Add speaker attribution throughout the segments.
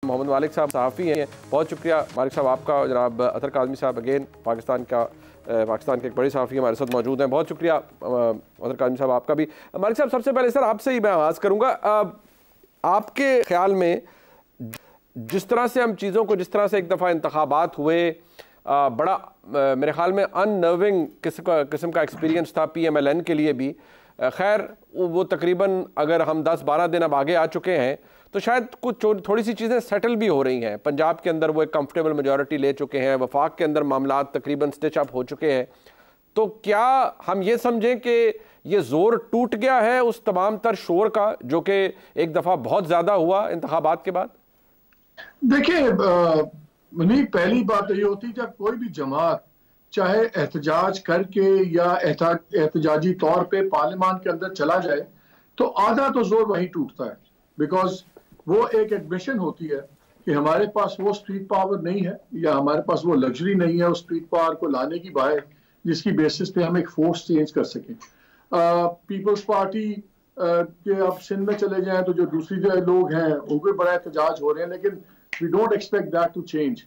Speaker 1: मोहम्मद मालिक साहब सहाफ़ी हैं, बहुत शुक्रिया मालिक साहब आपका। जनाब अतर काज़मी साहब अगेन पाकिस्तान के एक बड़े सहाफ़ी हमारे साथ मौजूद हैं, बहुत शुक्रिया अतर काज़मी साहब आपका भी। मालिक साहब सबसे पहले सर आपसे ही मैं आगाज़ करूँगा, आपके ख्याल में जिस तरह से हम चीज़ों को, जिस तरह से एक दफ़ा इंतखाबात हुए, बड़ा मेरे ख्याल में अननर्विंग किस्म का एक्सपीरियंस था PMLN के लिए भी। खैर वो तकरीबन अगर हम 10-12 दिन अब आगे आ चुके हैं तो शायद कुछ थोड़ी सी चीज़ें सेटल भी हो रही हैं। पंजाब के अंदर वो एक कंफर्टेबल मेजॉरिटी ले चुके हैं, वफाक के अंदर मामला तकरीबन स्टिच अप हो चुके हैं। तो क्या हम ये समझें कि ये जोर टूट गया है उस तमाम तर शोर का जो कि एक दफ़ा बहुत ज़्यादा हुआ इंतखाबात के बाद?
Speaker 2: देखिए नहीं, पहली बात तो ये होती है जब कोई भी जमात चाहे एहतजाज करके या एहतजाजी तौर पे पार्लियामान के अंदर चला जाए तो आधा तो जोर वहीं टूटता है, बिकॉज वो एक एडमिशन होती है कि हमारे पास वो स्ट्रीट पावर नहीं है या हमारे पास वो लग्जरी नहीं है उस स्ट्रीट पावर को लाने की बाहर, जिसकी बेसिस पे हम एक फोर्स चेंज कर सकें। पीपल्स पार्टी के अब सिंध में चले जाएं तो जो दूसरी जो लोग हैं उनके बड़ा एहतजाज हो रहे हैं, लेकिन we don't expect that to change.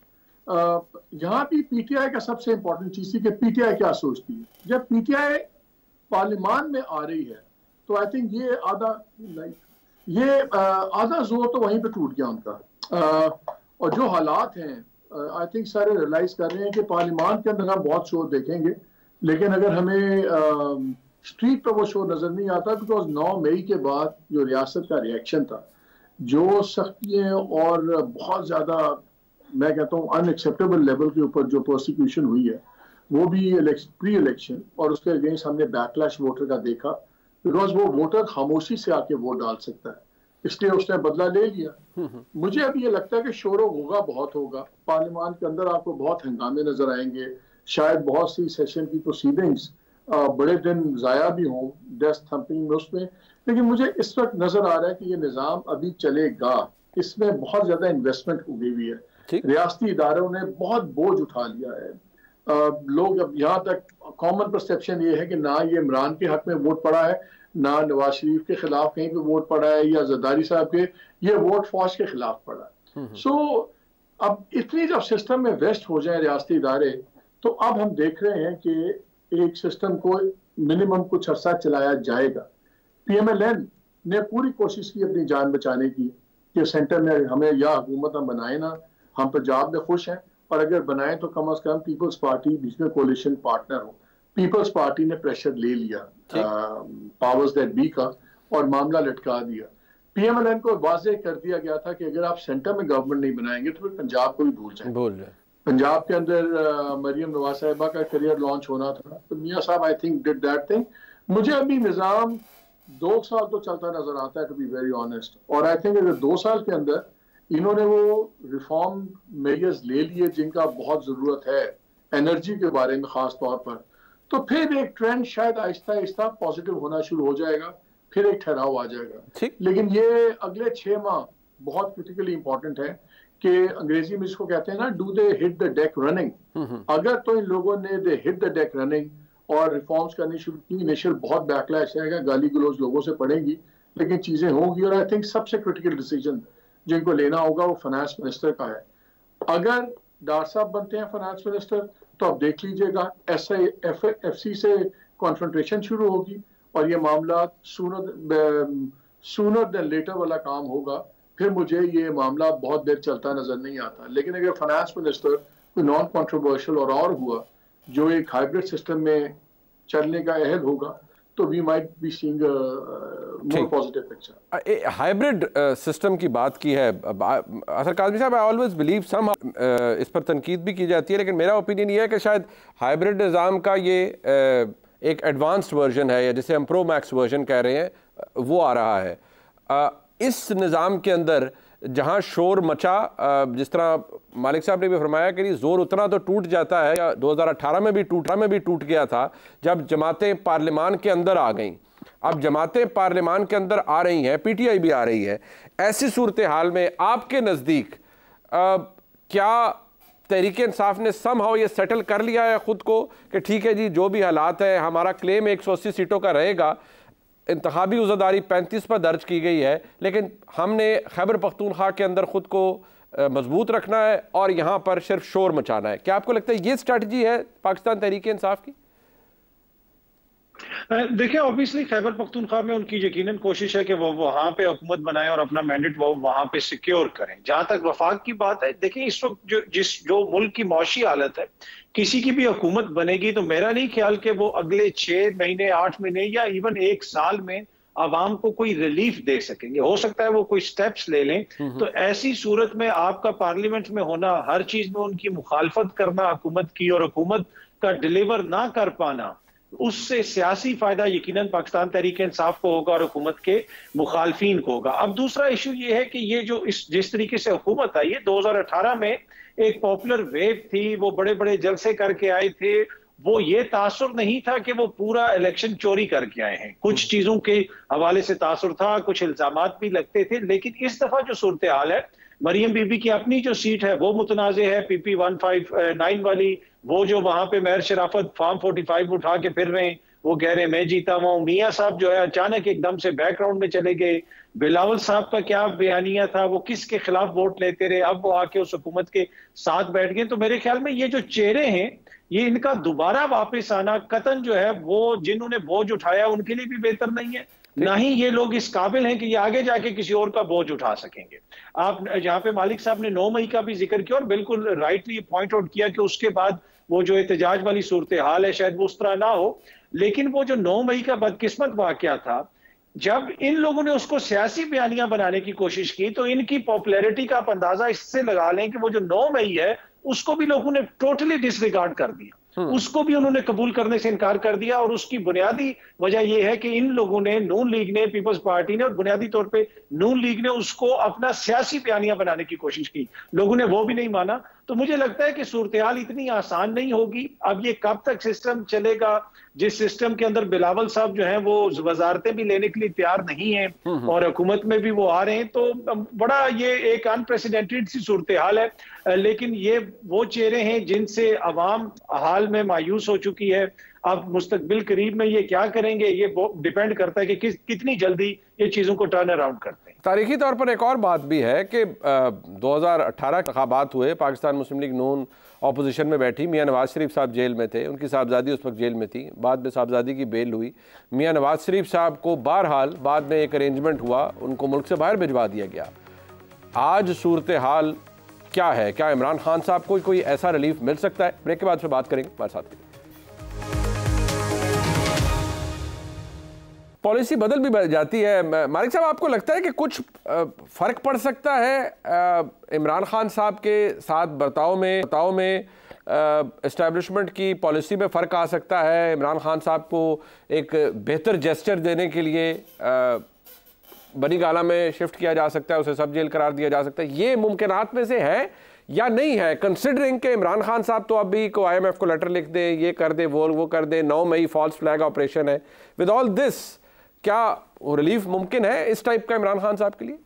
Speaker 2: यहाँ भी PTI का सबसे इंपॉर्टेंट चीज थी कि PTI क्या सोचती है। जब PTI पार्लियामान में आ रही है तो आई थिंक ये आधा जोर तो वहीं पे टूट गया उनका। और जो हालात हैं आई थिंक सारे रियलाइज कर रहे हैं कि पार्लियामान के अंदर हम बहुत शोर देखेंगे, लेकिन अगर हमें स्ट्रीट पर वो शोर नजर नहीं आता, बिकॉज 9 मई के बाद जो रियासत का रिएक्शन था, जो सख्तियाँ और बहुत ज़्यादा मैं कहता हूँ अनएक्सेप्टेबल लेवल के ऊपर जो प्रोसिक्यूशन हुई है, वो भी प्री इलेक्शन और उसके अगेंस्ट हमने बैकलैश वोटर का देखा, बिकॉज वो वोटर खामोशी से आके वोट डाल सकता है, इसलिए उसने बदला ले लिया। मुझे अब ये लगता है कि शोर होगा, बहुत होगा पार्लियामान के अंदर, आपको बहुत हंगामे नजर आएंगे, शायद बहुत सी सेशन की प्रोसीडिंग्स बड़े दिन जाया भी हों डेस्क थंपिंग में उसमें, लेकिन मुझे इस वक्त नजर आ रहा है कि ये निज़ाम अभी चलेगा। इसमें बहुत ज्यादा इन्वेस्टमेंट हो गई हुई है, रियासती इदारों ने बहुत बोझ उठा लिया है। लोग अब यहाँ तक कॉमन परसेप्शन ये है कि ना ये इमरान के हक में वोट पड़ा है, ना नवाज शरीफ के खिलाफ कहीं पे वोट पड़ा है, या जरदारी साहब के, ये वोट फौज के खिलाफ पड़ा है। सो अब इतनी जब सिस्टम में वेस्ट हो जाए रियासती इदारे, तो अब हम देख रहे हैं कि एक सिस्टम को मिनिमम कुछ अर्सा चलाया जाएगा। PMLN ने पूरी कोशिश की अपनी जान बचाने की कि सेंटर में हमें या हुकूमत हम बनाए ना, हम पंजाब में खुश हैं, और अगर बनाए तो कम से कम पीपल्स पार्टी बीच में कोलिशन पार्टनर हो। पीपल्स पार्टी ने प्रेशर ले लिया पावर्स दैट बी का और मामला लटका दिया। PMLN को वाजे कर दिया गया था कि अगर आप सेंटर में गवर्नमेंट नहीं बनाएंगे तो फिर पंजाब को भी भूल जाए। पंजाब के अंदर मरियम नवाज साहिबा का करियर लॉन्च होना था, तो मियां साहब I think did that thing. मुझे अभी निज़ाम 2 साल तो चलता नजर आता है, टू बी वेरी ऑनेस्ट, और आई थिंक अगर 2 साल के अंदर इन्होंने वो रिफॉर्म मेजर्स ले लिए जिनका बहुत जरूरत है एनर्जी के बारे में खास तौर पर, तो फिर एक ट्रेंड शायद आहिस्ता आहिस्ता पॉजिटिव होना शुरू हो जाएगा, फिर एक ठहराव आ जाएगा। लेकिन ये अगले 6 माह बहुत क्रिटिकली इंपॉर्टेंट है कि अंग्रेजी में इसको कहते हैं ना, do they hit the deck running. अगर तो इन लोगों ने दे हिट द डेक रनिंग और रिफॉर्म्स करनी शुरू की, इनिशियल बहुत बैकलैश आएगा, गाली गलौज लोगों से पड़ेंगी, लेकिन चीजें होंगी। और आई थिंक सबसे क्रिटिकल डिसीजन जिनको लेना होगा वो फाइनेंस मिनिस्टर का है। अगर डार साहब बनते हैं फाइनेंस मिनिस्टर तो आप देख लीजिएगा SIFC से कॉन्फ्रंटेशन शुरू होगी और ये मामला सूनर देन लेटर वाला काम होगा। फिर मुझे ये मामला बहुत देर चलता नजर नहीं आता। लेकिन अगर फाइनेंस मिनिस्टर कोई नॉन कॉन्ट्रोवर्शियल और हुआ जो एक हाइब्रिड सिस्टम में चलने का अहल होगा, तो we might be seeing more positive picture.
Speaker 1: Hybrid system की बात की है असर काज़मी साहब, आई ऑलवेज बिलीव सम इस पर तनकीद भी की जाती है, लेकिन मेरा ओपिनियन ये है कि शायद हाइब्रिड निज़ाम का ये एक एडवांस्ड वर्जन है, या जिसे हम प्रो मैक्स वर्जन कह रहे हैं, वो आ रहा है। इस निज़ाम के अंदर जहाँ शोर मचा, जिस तरह मालिक साहब ने भी फरमाया कि जोर उतना तो टूट जाता है, या 2018 में भी टूट गया था जब जमातें पार्लियामान के अंदर आ गईं। अब जमातें पार्लियामान के अंदर आ रही हैं, PTI भी आ रही है। ऐसी सूरत हाल में आपके नज़दीक क्या तहरीक इंसाफ ने समहाउ ये सेटल कर लिया है ख़ुद को कि ठीक है जी, जो भी हालात है, हमारा क्लेम 180 सीटों का रहेगा, इंतखाबी उज़्ज़ादारी 35 पर दर्ज की गई है, लेकिन हमने खैबर पख्तूनख्वा के अंदर ख़ुद को मजबूत रखना है और यहाँ पर सिर्फ शोर मचाना है। क्या आपको लगता है ये स्ट्रैटेजी है पाकिस्तान तहरीक इंसाफ की?
Speaker 3: देखिए, ऑब्वियसली खैबर पख्तूनख्वा में उनकी यकीनन कोशिश है कि वो वहां पे हुकूमत बनाए और अपना मैंडेट वो वहां पे सिक्योर करें। जहां तक वफाक की बात है, देखिए इस वक्त जो मुल्क की मौशी हालत है, किसी की भी हुकूमत बनेगी तो मेरा नहीं ख्याल कि वो अगले 6 महीने 8 महीने या इवन 1 साल में आवाम को कोई रिलीफ दे सकेंगे। हो सकता है वो कोई स्टेप्स ले लें, तो ऐसी सूरत में आपका पार्लियामेंट में होना, हर चीज में उनकी मुखालफत करना हुकूमत की और हुकूमत का डिलीवर ना कर पाना, उससे सियासी फायदा यकीनन पाकिस्तान तहरीक इंसाफ को होगा और हुकूमत के मुखालफीन को होगा। अब दूसरा इशू ये है कि ये जो जिस तरीके से हुकूमत आई है 2018 में एक पॉपुलर वेव थी, वो बड़े बड़े जलसे करके आए थे, वो ये तासुर नहीं था कि वो पूरा इलेक्शन चोरी करके आए हैं। कुछ चीजों के हवाले से तासुर था, कुछ इल्जामात भी लगते थे, लेकिन इस दफा जो सूरत हाल है, मरियम बीबी की अपनी जो सीट है वो मुतनाज़े है, PP 159 वाली, वो जो वहां पे मेहर शराफत फॉर्म 45 उठा के फिर रहे हैं, वो कह रहे हैं मैं जीता हुआ हूं। मियां साहब जो है अचानक एकदम से बैकग्राउंड में चले गए। बिलावल साहब का क्या बयानिया था, वो किसके खिलाफ वोट लेते रहे, अब वो आके उस हुकूमत के साथ बैठ गए। तो मेरे ख्याल में ये जो चेहरे हैं, ये इनका दोबारा वापस आना कतन जो है वो जिन्होंने बोझ उठाया उनके लिए भी बेहतर नहीं है, ना ही ये लोग इस काबिल हैं कि ये आगे जाके किसी और का बोझ उठा सकेंगे। आप जहां पे मालिक साहब ने 9 मई का भी जिक्र किया और बिल्कुल राइटली पॉइंट आउट किया कि उसके बाद वो जो एहतजाज वाली सूरत हाल है शायद वो उस तरह ना हो, लेकिन वो जो 9 मई का बदकिस्मत वाकया था, जब इन लोगों ने उसको सियासी बयानियां बनाने की कोशिश की, तो इनकी पॉपुलैरिटी का आप अंदाजा इससे लगा लें कि वो जो 9 मई है उसको भी लोगों ने टोटली डिसरिगार्ड कर दिया, उसको भी उन्होंने कबूल करने से इनकार कर दिया। और उसकी बुनियादी वजह यह है कि इन लोगों ने, नून लीग ने, पीपल्स पार्टी ने और बुनियादी तौर पे नून लीग ने उसको अपना सियासी बयानिया बनाने की कोशिश की, लोगों ने वो भी नहीं माना। तो मुझे लगता है कि सूरत हाल इतनी आसान नहीं होगी। अब ये कब तक सिस्टम चलेगा, जिस सिस्टम के अंदर बिलावल साहब जो हैं वो वजारतें भी लेने के लिए तैयार नहीं हैं और हुकूमत में भी वो आ रहे हैं, तो बड़ा ये एक अनप्रेसिडेंटेड सी सूरत हाल है। लेकिन ये वो चेहरे हैं जिनसे अवाम हाल में मायूस हो चुकी है। अब मुस्तकबिल करीब में ये क्या करेंगे, ये डिपेंड करता है कि कितनी जल्दी ये चीजों को टर्न अराउंड करते हैं।
Speaker 1: तारीखी तौर पर एक और बात भी है कि 2018 इंतखाबात हुए, पाकिस्तान मुस्लिम लीग नून अपोजिशन में बैठी, मियां नवाज शरीफ साहब जेल में थे, उनकी साहबजादी उस वक्त जेल में थी, बाद में साहबजादी की बेल हुई। मियां नवाज शरीफ साहब को बहरहाल बाद में एक अरेंजमेंट हुआ, उनको मुल्क से बाहर भिजवा दिया गया। आज सूरत हाल क्या है? क्या इमरान खान साहब को कोई ऐसा रिलीफ मिल सकता है? ब्रेक के बाद फिर बात करेंगे हमारे साथ। पॉलिसी बदल भी जाती है। मालिक साहब, आपको लगता है कि कुछ फ़र्क पड़ सकता है इमरान खान साहब के साथ बर्ताव में एस्टैब्लिशमेंट की पॉलिसी में फ़र्क आ सकता है? इमरान खान साहब को एक बेहतर जेस्चर देने के लिए बनी गाला में शिफ्ट किया जा सकता है, उसे सब जेल करार दिया जा सकता है, ये मुमकिनात में से है या नहीं है, कंसिडरिंग के इमरान खान साहब तो अभी को IMF को लेटर लिख दे, ये कर दे, वो कर दे, 9 मई फॉल्स फ्लैग ऑपरेशन है। विद ऑल दिस, क्या रिलीफ मुमकिन है इस टाइप का इमरान खान साहब के लिए?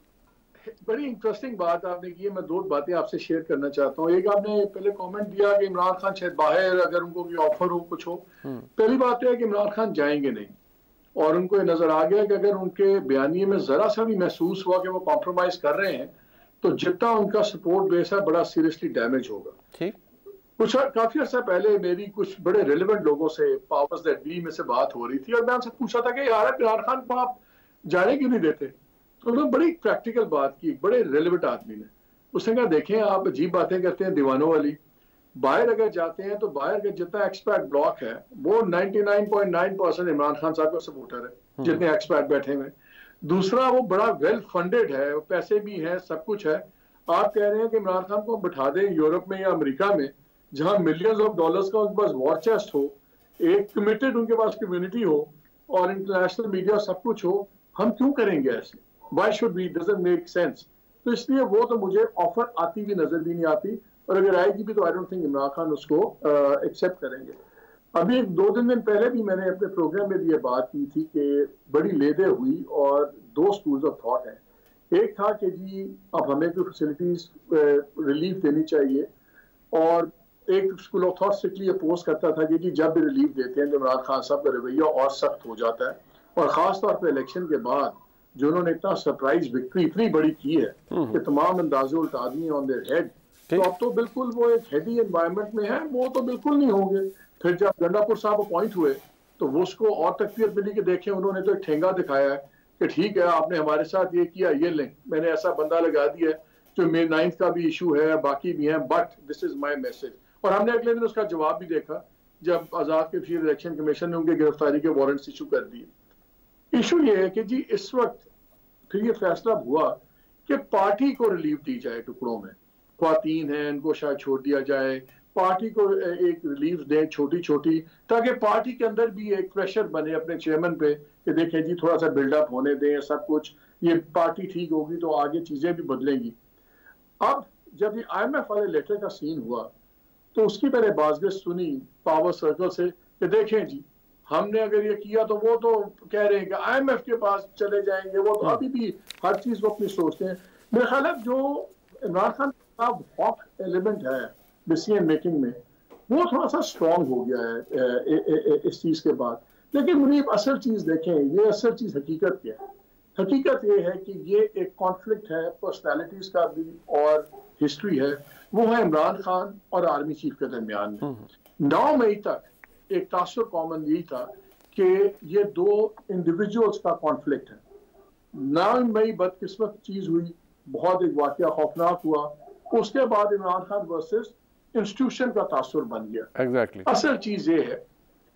Speaker 2: बड़ी इंटरेस्टिंग बात आपने की है। मैं 2 बातें आपसे शेयर करना चाहता हूँ। एक, आपने पहले कमेंट दिया कि इमरान खान शायद बाहर, अगर उनको कोई ऑफर हो, कुछ हो। पहली बात तो है कि इमरान खान जाएंगे नहीं, और उनको ये नजर आ गया कि अगर उनके बयानिए में जरा सा भी महसूस हुआ कि वो कॉम्प्रोमाइज कर रहे हैं, तो जितना उनका सपोर्ट बेस है बड़ा सीरियसली डैमेज होगा।
Speaker 1: ठीक,
Speaker 2: कुछ काफी अर्सा पहले मेरी कुछ बड़े रिलेवेंट लोगों से पावर्स दैट बी में से बात हो रही थी, और मैं उनसे पूछा था कि यार इमरान खान को आप जाने क्यों नहीं देते? तो उन्होंने बड़ी प्रैक्टिकल बात की, बड़े रिलेवेंट आदमी ने। उसने कहा देखें, आप अजीब बातें करते हैं दीवानों वाली, बाहर अगर जाते हैं तो बाहर का जितना एक्सपैट ब्लॉक है वो 99.9% इमरान खान साहब का सपोर्टर है, जितने एक्सपैट बैठे हुए। दूसरा, वो बड़ा वेल फंडेड है, पैसे भी हैं, सब कुछ है। आप कह रहे हैं कि इमरान खान को बिठा दें यूरोप में या अमेरिका में, जहां मिलियंस ऑफ डॉलर्स का उनके पास वॉर चेस्ट हो, एक कमिटेड उनके पास कम्युनिटी हो और इंटरनेशनल मीडिया सब कुछ हो, हम क्यों करेंगे ऐसे? Why should we? Doesn't make sense. तो इसलिए वो तो मुझे ऑफर आती भी नजर भी नहीं आती, और अगर आएगी भी तो I don't think Imran Khan उसको एक्सेप्ट करेंगे। अभी 2-3 दिन पहले भी मैंने अपने प्रोग्राम में भी ये बात की थी कि बड़ी लेदे हुई और 2 स्कूल्स ऑफ थॉट हैं। एक था कि जी अब हमें कोई फैसिलिटीज रिलीफ देनी चाहिए, और एक school of thought strictly oppose करता था कि जी जब भी रिलीफ देते हैं तो इमरान खान साहब का रवैया और सख्त हो जाता है, और ख़ास तौर पर इलेक्शन के बाद जिन्होंने इतना सरप्राइज विक्ट्री इतनी बड़ी की है कि तमाम अंदाजे उल्टा दिए ऑन देयर हेड, तो अब तो बिल्कुल वो एक हेडी एनवायरनमेंट में है, वो तो बिल्कुल नहीं होंगे। फिर जब गंडापुर साहब अपॉइंट हुए तो वो उसको और तकबीयत मिली कि देखें उन्होंने तो एक ठेंगा दिखाया है कि ठीक है आपने हमारे साथ ये किया, ये लें, मैंने ऐसा बंदा लगा दिया जो मे 9th का भी इशू है, बाकी भी है, but this is my message. और हमने अगले दिन उसका जवाब भी देखा जब आजाद के चीफ इलेक्शन कमीशन ने उनकी गिरफ्तारी के वारंट्स इशू कर दिए। इशू ये है कि जी इस वक्त फिर ये फैसला हुआ कि पार्टी को रिलीफ दी जाए टुकड़ों में, ख्वातीन हैं इनको शायद छोड़ दिया जाए, पार्टी को एक रिलीफ दें छोटी छोटी, ताकि पार्टी के अंदर भी एक प्रेशर बने अपने चेयरमैन पे कि देखें जी थोड़ा सा बिल्डअप होने दें सब कुछ, ये पार्टी ठीक होगी तो आगे चीजें भी बदलेंगी। अब जब ये IMF वाले लेटर का सीन हुआ तो उसकी मैंने बाज़गश्त सुनी पावर सर्कल से कि देखें जी हमने अगर ये किया तो वो तो कह रहे हैं कि IMF के पास चले जाएंगे, वो तो अभी भी हर चीज को अपनी सोचते हैं। मेरे ख्याल है जो इमरान खान का हॉक एलिमेंट है डिसीजन मेकिंग में वो थोड़ा सा स्ट्रॉन्ग हो गया है इस चीज के बाद। लेकिन मुनीब असल चीज देखें, ये असल चीज हकीकत क्या है? हकीकत ये है कि ये एक कॉन्फ्लिक्ट है पर्सनैलिटीज का भी और हिस्ट्री है, वो है इमरान खान और आर्मी चीफ के दरमियान में। 9 मई तक एक तासुर कॉमन यही था कि ये दो इंडिविजुअल्स का कॉन्फ्लिक्ट है। 9 मई बदकिस्मत चीज हुई, बहुत एक वाकया खौफनाक हुआ, उसके बाद इमरान खान वर्सेस इंस्टीट्यूशन का तासुर बन गया।
Speaker 1: Exactly.
Speaker 2: असल चीज ये है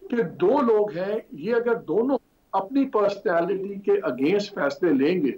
Speaker 2: कि दो लोग हैं, ये अगर दोनों अपनी पर्सनैलिटी के अगेंस्ट फैसले लेंगे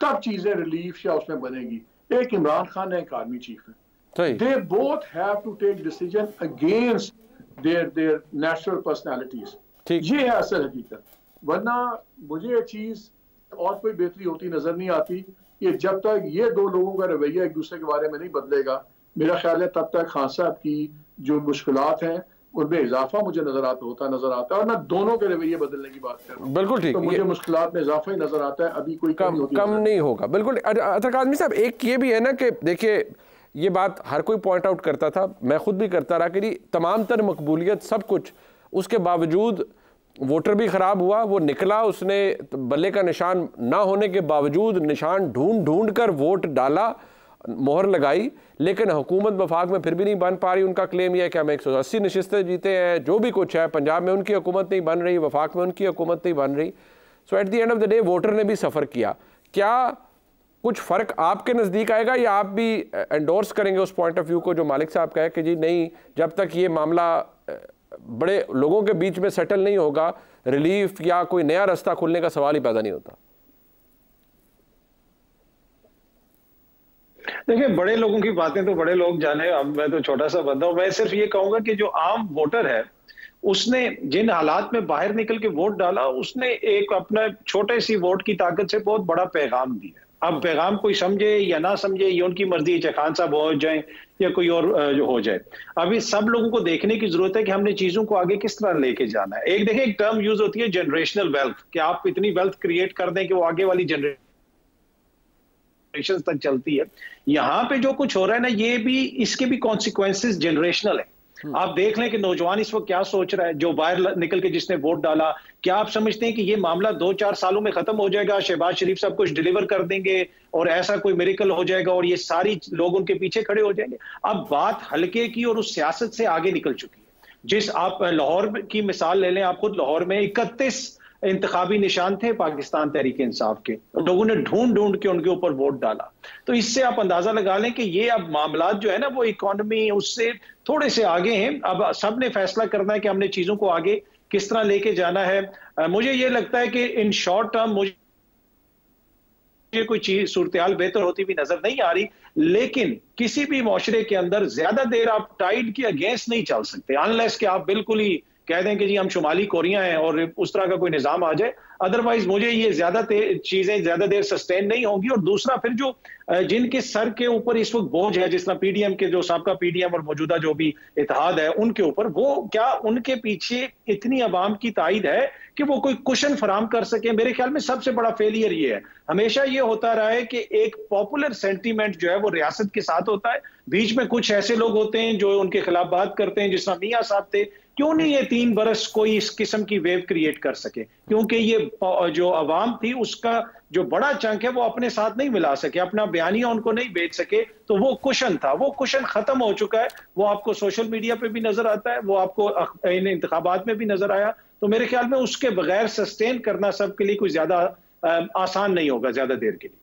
Speaker 2: तब चीजें रिलीफ या उसमें बनेगी। एक इमरान खान है, एक आर्मी चीफ है, they both have to take decision against their natural personalities. ये है असल हकीकत, वरना मुझे ये चीज और कोई बेहतरी होती नजर नहीं आती कि जब तक ये दो लोगों का रवैया एक दूसरे के बारे में नहीं बदलेगा, मेरा ख्याल है तब तक खान साहब की जो मुश्किलात हैं उनमें इजाफा मुझे नजर आता है। और मैं दोनों के रवैये बदलने की बात कर रहा हूं, बिल्कुल ठीक, तो मुझे मुश्किलात में इजाफा ही नजर आता है, अभी कोई कम
Speaker 1: नहीं होगा। बिल्कुल। अतर काज़मी साहब, एक ये भी है ना कि देखिए ये बात हर कोई पॉइंट आउट करता था, मैं खुद भी करता रहा कि तमाम तर मकबूलियत सब कुछ, उसके बावजूद वोटर भी ख़राब हुआ, वो निकला, उसने बल्ले का निशान ना होने के बावजूद निशान ढूंढ कर वोट डाला, मोहर लगाई, लेकिन हुकूमत वफाक में फिर भी नहीं बन पा रही। उनका क्लेम यह है कि हम 180 नशिस्तें जीते हैं, जो भी कुछ है, पंजाब में उनकी हुकूमत नहीं बन रही, वफाक में उनकी हुकूमत नहीं बन रही। So at the end of the day voter ने भी सफ़र किया। क्या कुछ फ़र्क आपके नज़दीक आएगा या आप भी एंडोर्स करेंगे उस पॉइंट ऑफ व्यू को जो मालिक साहब का है कि जी नहीं, जब तक ये मामला बड़े लोगों के बीच में सेटल नहीं होगा, रिलीफ या कोई नया रास्ता खुलने का सवाल ही पैदा नहीं होता?
Speaker 3: देखिए, बड़े लोगों की बातें तो बड़े लोग जाने, अब मैं तो छोटा सा बंदा हूं। मैं सिर्फ ये कहूंगा कि जो आम वोटर है उसने जिन हालात में बाहर निकल के वोट डाला, उसने एक अपना छोटे सी वोट की ताकत से बहुत बड़ा पैगाम दिया। अब पैगाम कोई समझे या ना समझे ये उनकी मर्जी है, चाहे खान साहब हो जाए या कोई और जो हो जाए। अभी सब लोगों को देखने की जरूरत है कि हमने चीजों को आगे किस तरह लेके जाना है। एक देखिए, एक टर्म यूज होती है जनरेशनल वेल्थ, कि आप इतनी वेल्थ क्रिएट कर दें कि वो आगे वाली जनरेशन तक चलती है। यहां पे जो कुछ हो रहा है ना, ये भी, इसके भी कॉन्सिक्वेंसेस जनरेशनल है। आप देख लें कि नौजवान इस वक्त क्या सोच रहा है, जो बाहर निकल के जिसने वोट डाला। क्या आप समझते हैं कि ये मामला 2-4 सालों में खत्म हो जाएगा, शहबाज शरीफ सब कुछ डिलीवर कर देंगे और ऐसा कोई मिरेकल हो जाएगा और ये सारी लोग उनके पीछे खड़े हो जाएंगे? अब बात हल्के की और उस सियासत से आगे निकल चुकी है। जिस आप लाहौर की मिसाल ले लें, आप खुद लाहौर में 31 इंतखाबी निशान थे पाकिस्तान तहरीक इंसाफ के, लोगों ने ढूंढ के उनके ऊपर वोट डाला। तो इससे आप अंदाजा लगा लें कि ये अब मामला जो है ना, वो इकोनॉमी उससे थोड़े से आगे हैं। अब सब ने फैसला करना है कि हमने चीजों को आगे किस तरह लेके जाना है। मुझे ये लगता है कि इन शॉर्ट टर्म मुझे कोई चीज सूरत-ए-हाल बेहतर होती भी नजर नहीं आ रही, लेकिन किसी भी मुआशरे के अंदर ज्यादा देर आप टाइड के अगेंस्ट नहीं चल सकते, अनलेस कि आप बिल्कुल ही कह दें कि जी हम शुमाली कोरिया हैं और उस तरह का कोई निजाम आ जाए। अदरवाइज मुझे ये ज्यादा चीजें ज्यादा देर सस्टेन नहीं होंगी। और दूसरा, फिर जो जिनके सर के ऊपर इस वक्त बोझ है, जिस तरह पीडीएम के जो साबका पीडीएम और मौजूदा जो भी इत्तेहाद है उनके ऊपर, वो क्या उनके पीछे इतनी अवाम की ताईद है कि वो कोई कुशन फराम कर सके? मेरे ख्याल में सबसे बड़ा फेलियर ये है। हमेशा ये होता रहा है कि एक पॉपुलर सेंटीमेंट जो है वो रियासत के साथ होता है, बीच में कुछ ऐसे लोग होते हैं जो उनके खिलाफ बात करते हैं, जिस तरह मियां साहब थे, क्यों नहीं ये 3 बरस कोई इस किस्म की वेव क्रिएट कर सके? क्योंकि ये जो अवाम थी उसका जो बड़ा चंक है वो अपने साथ नहीं मिला सके, अपना बयानिया उनको नहीं बेच सके, तो वो कुशन था, वो कुशन खत्म हो चुका है। वो आपको सोशल मीडिया पे भी नजर आता है, वो आपको इन इंतखाबात में भी नजर आया। तो मेरे ख्याल में उसके बगैर सस्टेन करना सबके लिए कोई ज्यादा आसान नहीं होगा ज्यादा देर के लिए।